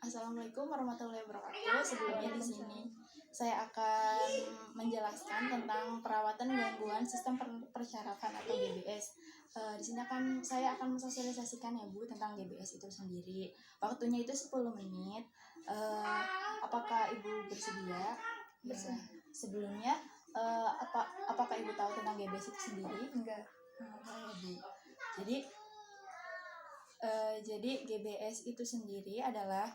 Assalamualaikum warahmatullahi wabarakatuh. Sebelumnya di sini saya akan menjelaskan tentang perawatan gangguan sistem persyarafan atau GBS. Di sini saya akan mensosialisasikan ya Bu tentang GBS itu sendiri. Waktunya itu 10 menit. Apakah Ibu bersedia? Ya. Sebelumnya apakah Ibu tahu tentang GBS itu sendiri? Enggak. Bu. Jadi GBS itu sendiri adalah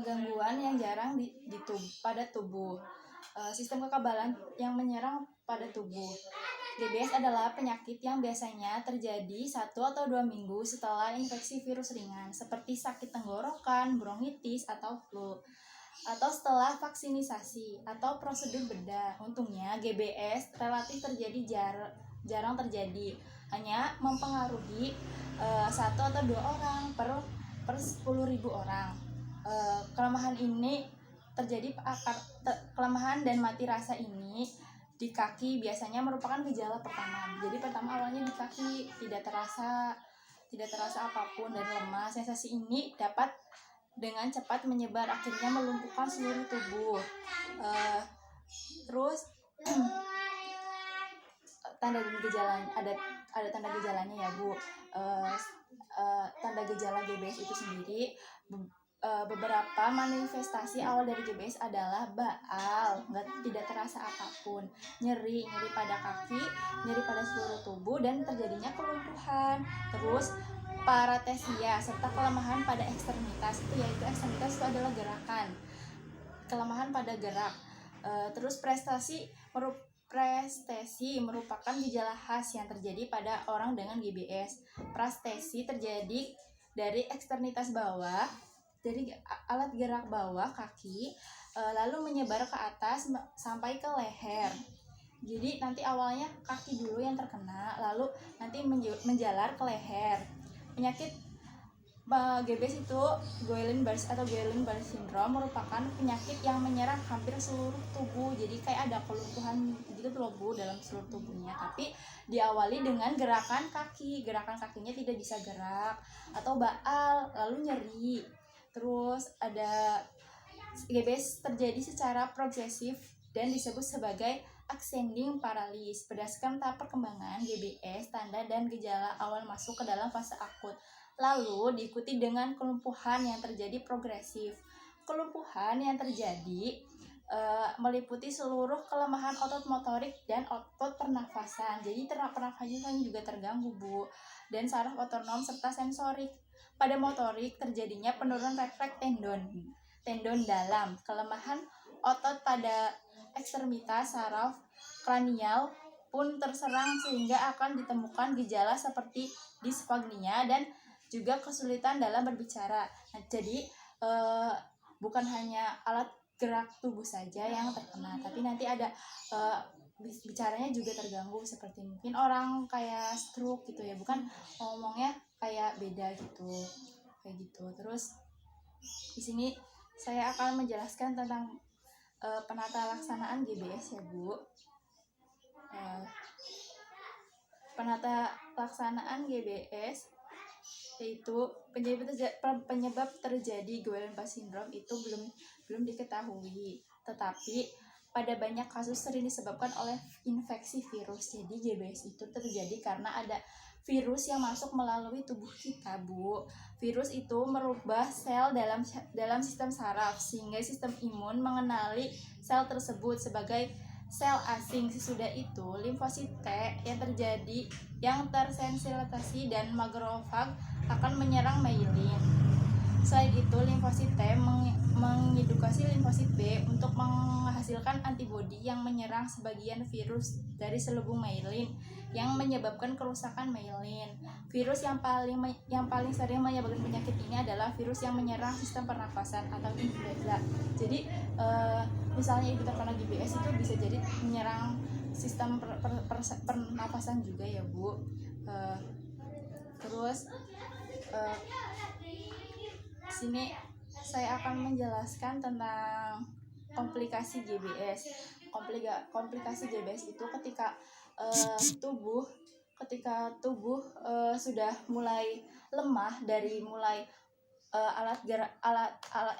gangguan yang jarang pada tubuh. Sistem kekebalan yang menyerang pada tubuh. GBS adalah penyakit yang biasanya terjadi 1 atau 2 minggu setelah infeksi virus ringan seperti sakit tenggorokan, bronkitis, atau flu, atau setelah vaksinisasi atau prosedur bedah. Untungnya GBS relatif jarang terjadi, hanya mempengaruhi 1 atau 2 orang per 10.000 orang. Kelemahan dan mati rasa ini di kaki biasanya merupakan gejala pertama. Jadi pertama awalnya di kaki tidak terasa apapun dan lemah. Sensasi ini dapat dengan cepat menyebar, akhirnya melumpuhkan seluruh tubuh. Terus tanda dan gejalanya ada tanda gejalanya ya Bu. Tanda gejala GBS itu sendiri, beberapa manifestasi awal dari GBS adalah baal, tidak terasa apapun, nyeri pada kaki, nyeri pada seluruh tubuh, dan terjadinya kelumpuhan. Terus paratesia serta kelemahan pada ekstremitas, yaitu ekstremitas itu adalah gerakan, kelemahan pada gerak. Terus prestesi merupakan gejala khas yang terjadi pada orang dengan GBS. Prestesi terjadi dari ekstremitas bawah, dari alat gerak bawah kaki, lalu menyebar ke atas sampai ke leher. Jadi nanti awalnya kaki dulu yang terkena, lalu nanti menjalar ke leher. Penyakit GBS itu Guillain-Barré atau Guillain-Barré syndrome merupakan penyakit yang menyerang hampir seluruh tubuh. Jadi kayak ada kelumpuhan gitu loh Bu dalam seluruh tubuhnya. Tapi diawali dengan gerakan kakinya tidak bisa gerak atau baal, lalu nyeri. Terus ada GBS terjadi secara progresif dan disebut sebagai ascending paralysis. Berdasarkan tahap perkembangan GBS, tanda dan gejala awal masuk ke dalam fase akut, lalu diikuti dengan kelumpuhan yang terjadi progresif. Kelumpuhan yang terjadi meliputi seluruh kelemahan otot motorik dan otot pernafasan. Jadi pernafasan juga terganggu Bu, dan saraf otonom serta sensorik. Pada motorik terjadinya penurunan refleks tendon dalam, kelemahan otot pada ekstremitas, saraf kranial pun terserang sehingga akan ditemukan gejala seperti dispagnia dan juga kesulitan dalam berbicara. Nah, jadi bukan hanya alat gerak tubuh saja yang terkena, tapi nanti ada bicaranya juga terganggu, seperti mungkin orang kayak stroke gitu ya, bukan ngomongnya kayak beda gitu, kayak gitu. Terus di sini saya akan menjelaskan tentang penata laksanaan GBS ya Bu. Penata laksanaan GBS yaitu penyebab terjadi Guillain-Barré syndrome itu belum diketahui, tetapi pada banyak kasus sering disebabkan oleh infeksi virus. Jadi GBS itu terjadi karena ada virus yang masuk melalui tubuh kita Bu. Virus itu merubah sel dalam sistem saraf sehingga sistem imun mengenali sel tersebut sebagai sel asing. Sesudah itu limfosit T yang tersensitisasi dan makrofag akan menyerang myelin. Selain itu limfosit T mengedukasi limfosit B untuk menghasilkan antibodi yang menyerang sebagian virus dari selubung myelin yang menyebabkan kerusakan myelin. Virus yang paling sering menyebabkan penyakit ini adalah virus yang menyerang sistem pernafasan atau influenza. Jadi misalnya ibu terkena GBS itu bisa jadi menyerang sistem pernafasan juga ya Bu. Terus sini saya akan menjelaskan tentang komplikasi GBS. Komplikasi GBS itu ketika tubuh sudah mulai lemah, dari mulai alat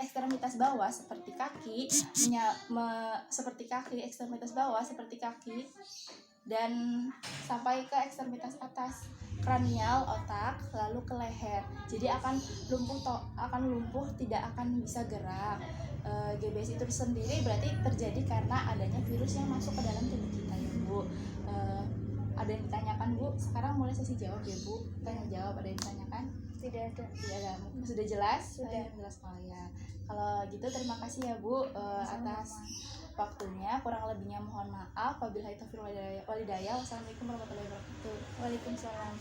ekstremitas bawah seperti kaki ekstremitas bawah seperti kaki dan sampai ke ekstremitas atas kranial otak lalu ke leher. Jadi akan lumpuh tidak akan bisa gerak. GBS itu sendiri berarti terjadi karena adanya virus yang masuk ke dalam tubuh kita ya Bu. Ada yang ditanyakan Bu? Sekarang mulai sesi jawab ya Bu. Tanya jawab, ada yang ditanyakan? Tidak ada. Sudah jelas? Sudah. Jelas. Ya. Kalau gitu terima kasih ya Bu atas waktunya. Kurang lebihnya mohon maaf. Wabillahi taufiq wal hidayah. Wassalamualaikum warahmatullahi wabarakatuh. Waalaikumsalam.